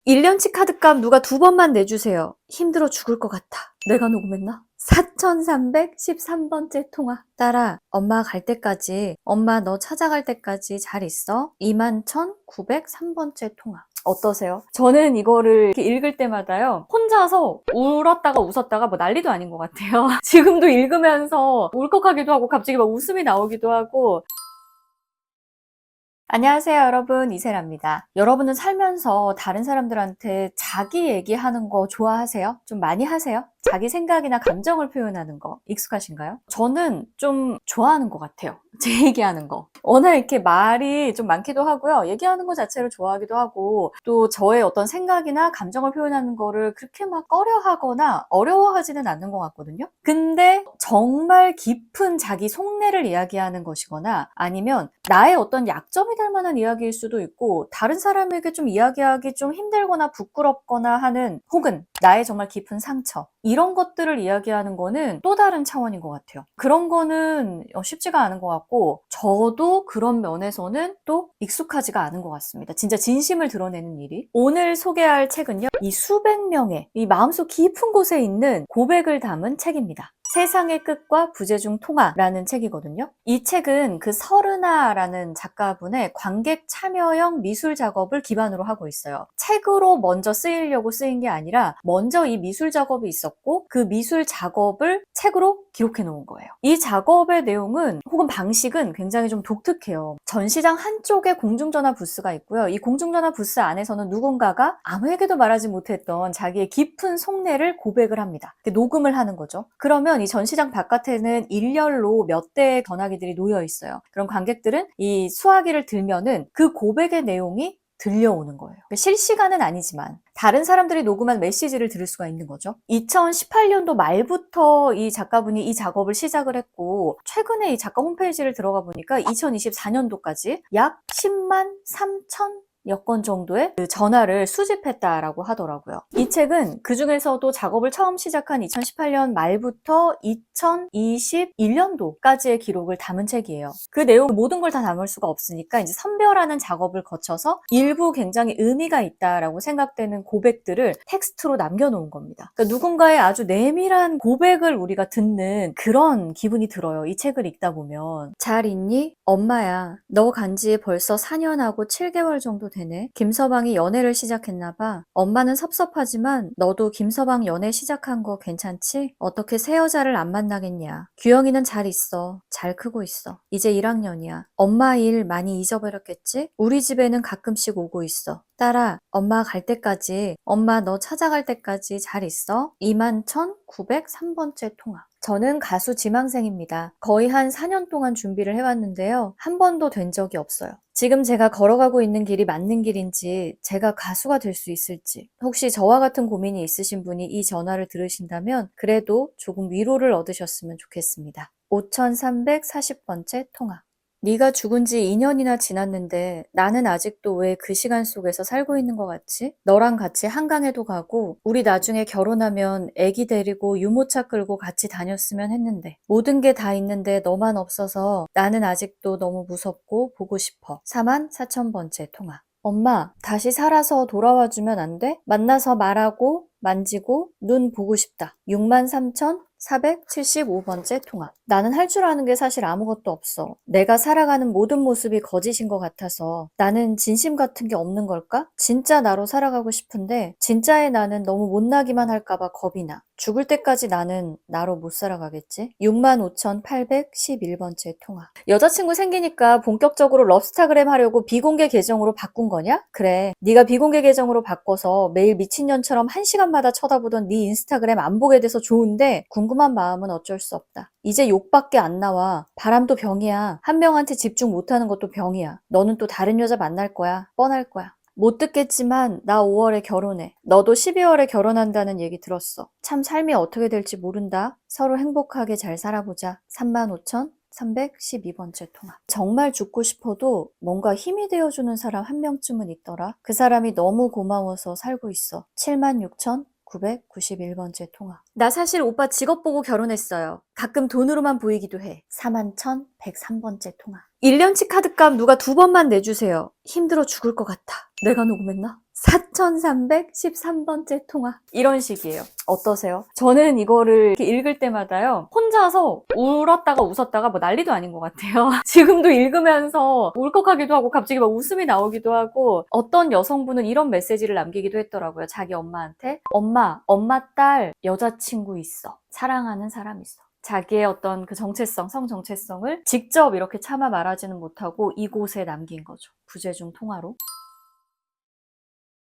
1년치 카드값 누가 2번만 내주세요. 힘들어 죽을 것 같아. 내가 녹음했나? 4313번째 통화. 딸아, 엄마 갈 때까지, 엄마 너 찾아갈 때까지 잘 있어? 21,903번째 통화. 어떠세요? 저는 이거를 이렇게 읽을 때마다요, 혼자서 울었다가 웃었다가 뭐 난리도 아닌 것 같아요. 지금도 읽으면서 울컥하기도 하고 갑자기 막 웃음이 나오기도 하고. 안녕하세요, 여러분. 이세라입니다. 여러분은 살면서 다른 사람들한테 자기 얘기하는 거 좋아하세요? 좀 많이 하세요? 자기 생각이나 감정을 표현하는 거 익숙하신가요? 저는 좀 좋아하는 것 같아요. 제 얘기하는 거. 워낙 이렇게 말이 좀 많기도 하고요. 얘기하는 거 자체를 좋아하기도 하고, 또 저의 어떤 생각이나 감정을 표현하는 거를 그렇게 막 꺼려하거나 어려워하지는 않는 것 같거든요. 근데 정말 깊은 자기 속내를 이야기하는 것이거나 아니면 나의 어떤 약점이 될 만한 이야기일 수도 있고, 다른 사람에게 좀 이야기하기 좀 힘들거나 부끄럽거나 하는, 혹은 나의 정말 깊은 상처, 이런 것들을 이야기하는 거는 또 다른 차원인 것 같아요. 그런 거는 쉽지가 않은 것 같고, 저도 그런 면에서는 또 익숙하지가 않은 것 같습니다. 진짜 진심을 드러내는 일이. 오늘 소개할 책은요, 이 수백 명의 이 마음속 깊은 곳에 있는 고백을 담은 책입니다. 세상의 끝과 부재중 통화라는 책이거든요. 이 책은 그 서른아라는 작가분의 관객 참여형 미술 작업을 기반으로 하고 있어요. 책으로 먼저 쓰이려고 쓰인 게 아니라 먼저 이 미술 작업이 있었고, 그 미술 작업을 책으로 기록해 놓은 거예요. 이 작업의 내용은, 혹은 방식은 굉장히 좀 독특해요. 전시장 한쪽에 공중전화 부스가 있고요. 이 공중전화 부스 안에서는 누군가가 아무에게도 말하지 못했던 자기의 깊은 속내를 고백을 합니다. 녹음을 하는 거죠. 그러면 이 전시장 바깥에는 일렬로 몇 대의 전화기들이 놓여 있어요. 그럼 관객들은 이 수화기를 들면은 그 고백의 내용이 들려오는 거예요. 실시간은 아니지만 다른 사람들이 녹음한 메시지를 들을 수가 있는 거죠. 2018년도 말부터 이 작가분이 이 작업을 시작을 했고, 최근에 이 작가 홈페이지를 들어가 보니까 2024년도까지 약 10만 3천 여 건 정도의 그 전화를 수집했다라고 하더라고요. 이 책은 그 중에서도 작업을 처음 시작한 2018년 말부터 2021년도까지의 기록을 담은 책이에요. 그 내용 모든 걸 다 담을 수가 없으니까 이제 선별하는 작업을 거쳐서 일부 굉장히 의미가 있다라고 생각되는 고백들을 텍스트로 남겨놓은 겁니다. 그러니까 누군가의 아주 내밀한 고백을 우리가 듣는 그런 기분이 들어요. 이 책을 읽다 보면. 잘 있니? 엄마야, 너 간지 벌써 4년하고 7개월 정도 되네. 김서방이 연애를 시작했나 봐. 엄마는 섭섭하지만 너도 김서방 연애 시작한 거 괜찮지? 어떻게 새 여자를 안 만나겠냐. 규영이는 잘 있어. 잘 크고 있어. 이제 1학년이야. 엄마 일 많이 잊어버렸겠지? 우리 집에는 가끔씩 오고 있어. 딸아, 엄마 갈 때까지, 엄마 너 찾아갈 때까지 잘 있어? 21,903번째 통화. 저는 가수 지망생입니다. 거의 한 4년 동안 준비를 해왔는데요. 한 번도 된 적이 없어요. 지금 제가 걸어가고 있는 길이 맞는 길인지, 제가 가수가 될 수 있을지, 혹시 저와 같은 고민이 있으신 분이 이 전화를 들으신다면 그래도 조금 위로를 얻으셨으면 좋겠습니다. 5340번째 통화. 네가 죽은 지 2년이나 지났는데 나는 아직도 왜 그 시간 속에서 살고 있는 것 같지? 너랑 같이 한강에도 가고 우리 나중에 결혼하면 애기 데리고 유모차 끌고 같이 다녔으면 했는데 모든 게 다 있는데 너만 없어서 나는 아직도 너무 무섭고 보고 싶어. 44,000번째 통화. 엄마, 다시 살아서 돌아와주면 안 돼? 만나서 말하고 만지고 눈 보고 싶다. 63,475번째 통화. 나는 할 줄 아는 게 사실 아무것도 없어. 내가 살아가는 모든 모습이 거짓인 것 같아서 나는 진심 같은 게 없는 걸까? 진짜 나로 살아가고 싶은데 진짜의 나는 너무 못나기만 할까봐 겁이 나. 죽을 때까지 나는 나로 못 살아가겠지? 65,811번째 통화. 여자친구 생기니까 본격적으로 럽스타그램 하려고 비공개 계정으로 바꾼 거냐? 그래. 네가 비공개 계정으로 바꿔서 매일 미친년처럼 1시간마다 쳐다보던 네 인스타그램 안 보게 돼서 좋은데 궁금한 마음은 어쩔 수 없다. 이제 욕밖에 안 나와. 바람도 병이야. 한 명한테 집중 못하는 것도 병이야. 너는 또 다른 여자 만날 거야. 뻔할 거야. 못 듣겠지만 나 5월에 결혼해. 너도 12월에 결혼한다는 얘기 들었어. 참 삶이 어떻게 될지 모른다. 서로 행복하게 잘 살아보자. 35,312번째 통화. 정말 죽고 싶어도 뭔가 힘이 되어주는 사람 한 명쯤은 있더라. 그 사람이 너무 고마워서 살고 있어. 76,991번째 통화. 나 사실 오빠 직업 보고 결혼했어요. 가끔 돈으로만 보이기도 해. 41,103번째 통화. 1년치 카드값 누가 2번만 내주세요. 힘들어 죽을 것 같아. 내가 녹음했나? 4313번째 통화. 이런 식이에요. 어떠세요? 저는 이거를 이렇게 읽을 때마다요, 혼자서 울었다가 웃었다가 뭐 난리도 아닌 것 같아요. 지금도 읽으면서 울컥하기도 하고 갑자기 막 웃음이 나오기도 하고, 어떤 여성분은 이런 메시지를 남기기도 했더라고요. 자기 엄마한테. 엄마 딸 여자친구 있어. 사랑하는 사람 있어. 자기의 어떤 그 정체성, 성 정체성을 직접 이렇게 차마 말하지는 못하고 이곳에 남긴 거죠. 부재중 통화로.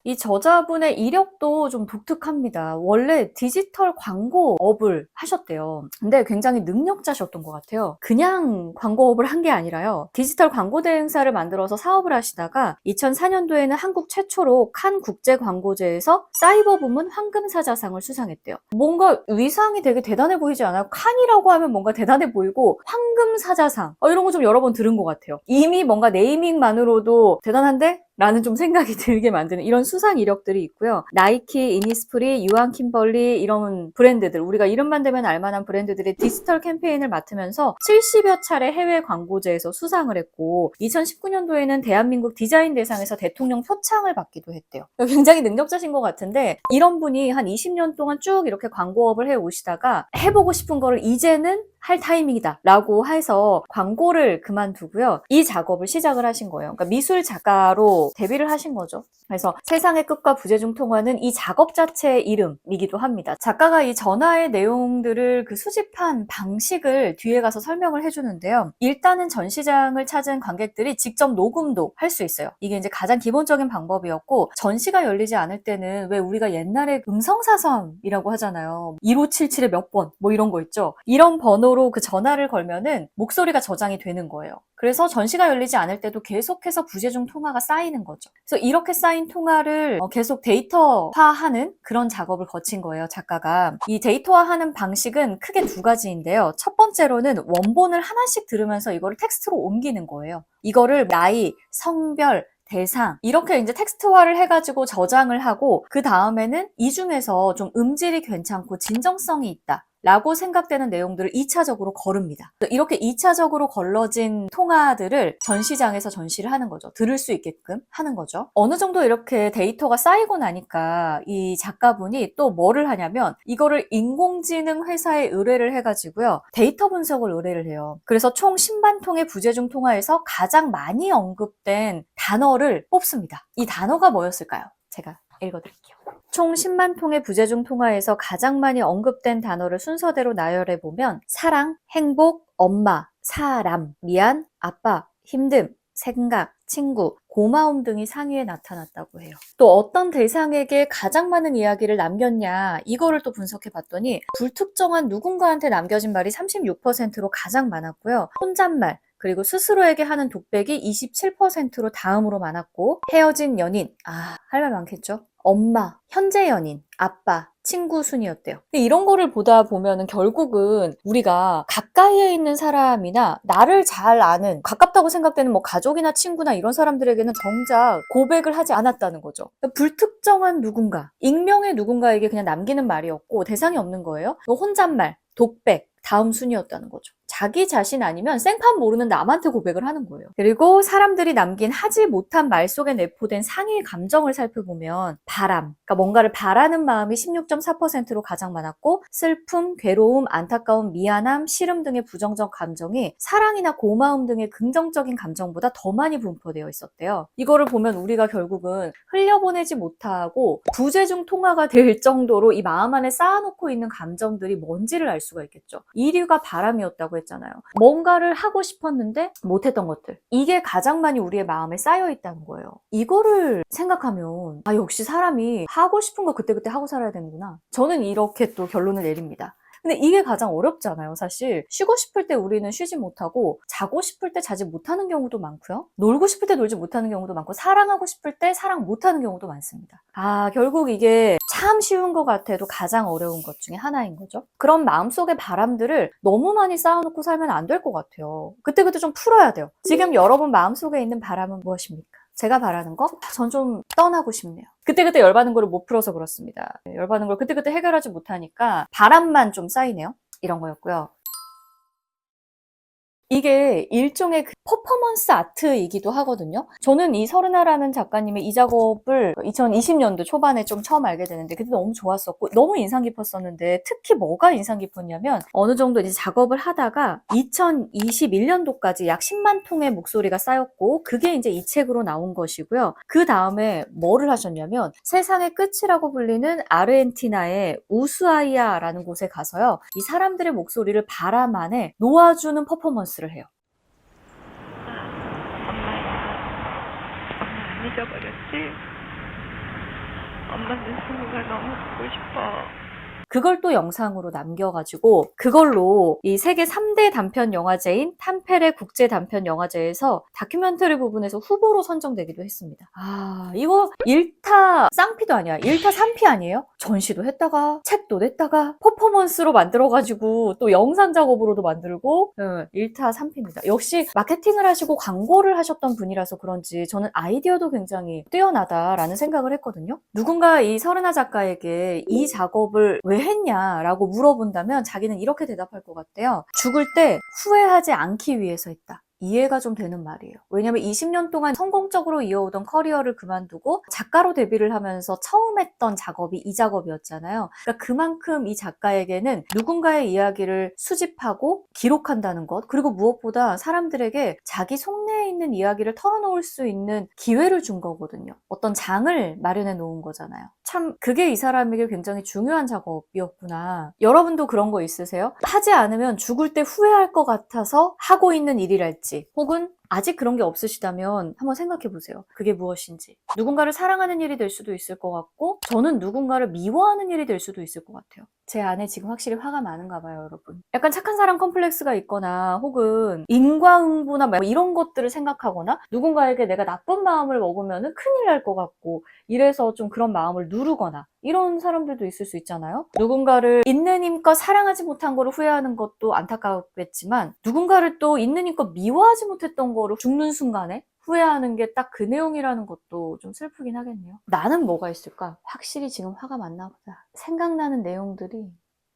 이 저자분의 이력도 좀 독특합니다. 원래 디지털 광고업을 하셨대요. 근데 굉장히 능력자셨던 것 같아요. 그냥 광고업을 한 게 아니라요. 디지털 광고 대행사를 만들어서 사업을 하시다가 2004년도에는 한국 최초로 칸 국제광고제에서 사이버 부문 황금사자상을 수상했대요. 뭔가 위상이 되게 대단해 보이지 않아요? 칸이라고 하면 뭔가 대단해 보이고 황금사자상 이런 거 좀 여러 번 들은 것 같아요. 이미 뭔가 네이밍만으로도 대단한데? 라는 좀 생각이 들게 만드는 이런 수상 이력들이 있고요. 나이키, 이니스프리, 유한 킴벌리 이런 브랜드들, 우리가 이름만 대면 알만한 브랜드들의 디지털 캠페인을 맡으면서 70여 차례 해외 광고제에서 수상을 했고 2019년도에는 대한민국 디자인 대상에서 대통령 표창을 받기도 했대요. 굉장히 능력자신 것 같은데 이런 분이 한 20년 동안 쭉 이렇게 광고업을 해오시다가 해보고 싶은 거를 이제는 할 타이밍이다 라고 해서 광고를 그만두고요. 이 작업을 시작을 하신 거예요. 그러니까 미술 작가로 데뷔를 하신 거죠. 그래서 세상의 끝과 부재중 통화는 이 작업 자체의 이름이기도 합니다. 작가가 이 전화의 내용들을 그 수집한 방식을 뒤에 가서 설명을 해주는데요. 일단은 전시장을 찾은 관객들이 직접 녹음도 할 수 있어요. 이게 이제 가장 기본적인 방법이었고 전시가 열리지 않을 때는 왜 우리가 옛날에 음성사선이라고 하잖아요. 1577에 몇 번 뭐 이런 거 있죠. 이런 번호로 그 전화를 걸면은 목소리가 저장이 되는 거예요. 그래서 전시가 열리지 않을 때도 계속해서 부재중 통화가 쌓이는 거죠. 그래서 이렇게 쌓인 통화를 계속 데이터화하는 그런 작업을 거친 거예요, 작가가. 이 데이터화하는 방식은 크게 2가지인데요. 첫 번째로는 원본을 하나씩 들으면서 이거를 텍스트로 옮기는 거예요. 이거를 나이, 성별, 대상 이렇게 이제 텍스트화를 해가지고 저장을 하고 그 다음에는 이 중에서 좀 음질이 괜찮고 진정성이 있다 라고 생각되는 내용들을 2차적으로 거릅니다. 이렇게 2차적으로 걸러진 통화들을 전시장에서 전시를 하는 거죠. 들을 수 있게끔 하는 거죠. 어느 정도 이렇게 데이터가 쌓이고 나니까 이 작가분이 또 뭐를 하냐면 이거를 인공지능 회사에 의뢰를 해가지고요. 데이터 분석을 의뢰를 해요. 그래서 총 10만 통의 부재중 통화에서 가장 많이 언급된 단어를 뽑습니다. 이 단어가 뭐였을까요? 제가 읽어드릴게요. 총 10만 통의 부재중 통화에서 가장 많이 언급된 단어를 순서대로 나열해보면 사랑, 행복, 엄마, 사람, 미안, 아빠, 힘듦, 생각, 친구, 고마움 등이 상위에 나타났다고 해요. 또 어떤 대상에게 가장 많은 이야기를 남겼냐 이거를 또 분석해봤더니 불특정한 누군가한테 남겨진 말이 36%로 가장 많았고요. 혼잣말, 그리고 스스로에게 하는 독백이 27%로 다음으로 많았고 헤어진 연인, 할 말 많겠죠? 엄마, 현재 연인, 아빠, 친구 순이었대요. 근데 이런 거를 보다 보면은 결국은 우리가 가까이에 있는 사람이나 나를 잘 아는 가깝다고 생각되는 뭐 가족이나 친구나 이런 사람들에게는 정작 고백을 하지 않았다는 거죠. 그러니까 불특정한 누군가, 익명의 누군가에게 그냥 남기는 말이었고 대상이 없는 거예요. 혼잣말, 독백, 다음 순이었다는 거죠. 자기 자신 아니면 생판 모르는 남한테 고백을 하는 거예요. 그리고 사람들이 남긴 하지 못한 말 속에 내포된 상위 감정을 살펴보면 바람, 그러니까 뭔가를 바라는 마음이 16.4%로 가장 많았고 슬픔, 괴로움, 안타까움, 미안함, 싫음 등의 부정적 감정이 사랑이나 고마움 등의 긍정적인 감정보다 더 많이 분포되어 있었대요. 이거를 보면 우리가 결국은 흘려보내지 못하고 부재중 통화가 될 정도로 이 마음 안에 쌓아놓고 있는 감정들이 뭔지를 알 수가 있겠죠. 1위가 바람이었다고 했잖아요. 뭔가를 하고 싶었는데 못했던 것들. 이게 가장 많이 우리의 마음에 쌓여 있다는 거예요. 이거를 생각하면 역시 사람이 하고 싶은 거 그때그때 하고 살아야 되는구나. 저는 이렇게 또 결론을 내립니다. 근데 이게 가장 어렵잖아요, 사실. 쉬고 싶을 때 우리는 쉬지 못하고 자고 싶을 때 자지 못하는 경우도 많고요. 놀고 싶을 때 놀지 못하는 경우도 많고 사랑하고 싶을 때 사랑 못하는 경우도 많습니다. 결국 이게 참 쉬운 것 같아도 가장 어려운 것 중에 하나인 거죠. 그런 마음속의 바람들을 너무 많이 쌓아놓고 살면 안 될 것 같아요. 그때그때 좀 풀어야 돼요. 지금 여러분 마음속에 있는 바람은 무엇입니까? 제가 바라는 거? 전 좀 떠나고 싶네요. 그때그때 열받는 거를 못 풀어서 그렇습니다. 열받는 걸 그때그때 해결하지 못하니까 바람만 좀 쌓이네요. 이런 거였고요. 이게 일종의 그 퍼포먼스 아트이기도 하거든요. 저는 이 서른아라는 작가님의 이 작업을 2020년도 초반에 좀 처음 알게 되는데 그때 너무 좋았었고 너무 인상 깊었었는데 특히 뭐가 인상 깊었냐면 어느 정도 이제 작업을 하다가 2021년도까지 약 10만 통의 목소리가 쌓였고 그게 이제 이 책으로 나온 것이고요. 그 다음에 뭐를 하셨냐면 세상의 끝이라고 불리는 아르헨티나의 우수아이아라는 곳에 가서요. 이 사람들의 목소리를 바람 안에 놓아주는 퍼포먼스를 해요. 엄마 안 잊어버렸지? 엄마는 승우가 너무 보고 싶어. 그걸 또 영상으로 남겨가지고 그걸로 이 세계 3대 단편 영화제인 탄페레 국제 단편 영화제에서 다큐멘터리 부분에서 후보로 선정되기도 했습니다. 아, 이거 1타 쌍피도 아니야. 1타 3피 아니에요? 전시도 했다가 책도 냈다가 퍼포먼스로 만들어가지고 또 영상 작업으로도 만들고 1타 3피입니다. 역시 마케팅을 하시고 광고를 하셨던 분이라서 그런지 저는 아이디어도 굉장히 뛰어나다라는 생각을 했거든요. 누군가 이 서른아 작가에게 이 작업을 왜 했냐라고 물어본다면 자기는 이렇게 대답할 것 같대요. 죽을 때 후회하지 않기 위해서 했다. 이해가 좀 되는 말이에요. 왜냐면 20년 동안 성공적으로 이어오던 커리어를 그만두고 작가로 데뷔를 하면서 처음 했던 작업이 이 작업이었잖아요. 그러니까 그만큼 이 작가에게는 누군가의 이야기를 수집하고 기록한다는 것, 그리고 무엇보다 사람들에게 자기 속내에 있는 이야기를 털어놓을 수 있는 기회를 준 거거든요. 어떤 장을 마련해 놓은 거잖아요. 참 그게 이 사람에게 굉장히 중요한 작업이었구나. 여러분도 그런 거 있으세요? 하지 않으면 죽을 때 후회할 것 같아서 하고 있는 일이랄지 혹은 아직 그런 게 없으시다면 한번 생각해 보세요. 그게 무엇인지. 누군가를 사랑하는 일이 될 수도 있을 것 같고 저는 누군가를 미워하는 일이 될 수도 있을 것 같아요. 제 안에 지금 확실히 화가 많은가 봐요, 여러분. 약간 착한 사람 컴플렉스가 있거나 혹은 인과응보나 뭐 이런 것들을 생각하거나 누군가에게 내가 나쁜 마음을 먹으면 큰일 날 것 같고 이래서 좀 그런 마음을 누르거나 이런 사람들도 있을 수 있잖아요. 누군가를 있는 힘껏 사랑하지 못한 거를 후회하는 것도 안타깝겠지만 누군가를 또 있는 힘껏 미워하지 못했던 거를 죽는 순간에 후회하는 게 딱 그 내용이라는 것도 좀 슬프긴 하겠네요. 나는 뭐가 있을까? 확실히 지금 화가 많나 보다. 생각나는 내용들이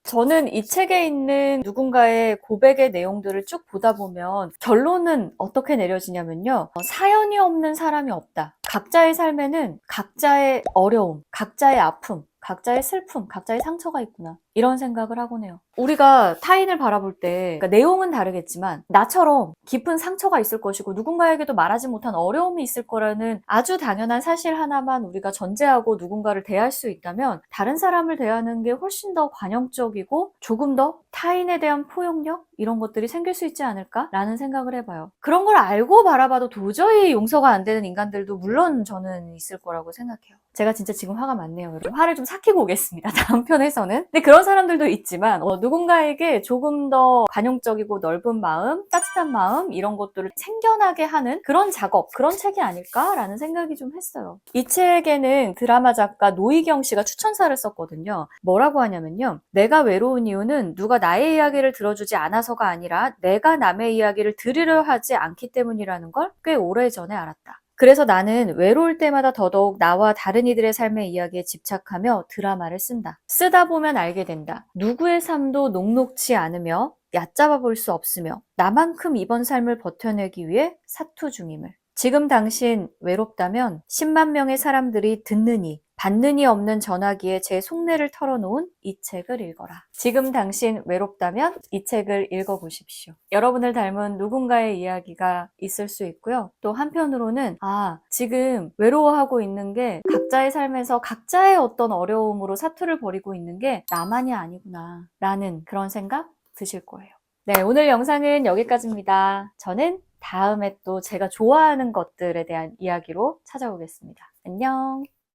저는 이 책에 있는 누군가의 고백의 내용들을 쭉 보다 보면 결론은 어떻게 내려지냐면요. 사연이 없는 사람이 없다. 각자의 삶에는 각자의 어려움, 각자의 아픔, 각자의 슬픔, 각자의 상처가 있구나. 이런 생각을 하곤 해요. 우리가 타인을 바라볼 때 그러니까 내용은 다르겠지만 나처럼 깊은 상처가 있을 것이고 누군가에게도 말하지 못한 어려움이 있을 거라는 아주 당연한 사실 하나만 우리가 전제하고 누군가를 대할 수 있다면 다른 사람을 대하는 게 훨씬 더 관용적이고 조금 더 타인에 대한 포용력? 이런 것들이 생길 수 있지 않을까라는 생각을 해봐요. 그런 걸 알고 바라봐도 도저히 용서가 안 되는 인간들도 물론 저는 있을 거라고 생각해요. 제가 진짜 지금 화가 많네요. 여러분. 화를 좀 삭히고 오겠습니다. 다음 편에서는. 근데 그런 사람들도 있지만 누군가에게 조금 더 관용적이고 넓은 마음, 따뜻한 마음 이런 것들을 생겨나게 하는 그런 작업, 그런 책이 아닐까라는 생각이 좀 했어요. 이 책에는 드라마 작가 노희경 씨가 추천사를 썼거든요. 뭐라고 하냐면요. 내가 외로운 이유는 누가 나의 이야기를 들어주지 않아서가 아니라 내가 남의 이야기를 들으려 하지 않기 때문이라는 걸 꽤 오래전에 알았다. 그래서 나는 외로울 때마다 더더욱 나와 다른 이들의 삶의 이야기에 집착하며 드라마를 쓴다. 쓰다 보면 알게 된다. 누구의 삶도 녹록지 않으며 얕잡아 볼 수 없으며 나만큼 이번 삶을 버텨내기 위해 사투 중임을. 지금 당신 외롭다면 10만 명의 사람들이 듣느니 받느니 없는 전화기에 제 속내를 털어놓은 이 책을 읽어라. 지금 당신 외롭다면 이 책을 읽어보십시오. 여러분을 닮은 누군가의 이야기가 있을 수 있고요. 또 한편으로는 지금 외로워하고 있는 게 각자의 삶에서 각자의 어떤 어려움으로 사투를 벌이고 있는 게 나만이 아니구나 라는 그런 생각 드실 거예요. 네, 오늘 영상은 여기까지입니다. 저는 다음에 또 제가 좋아하는 것들에 대한 이야기로 찾아오겠습니다. 안녕!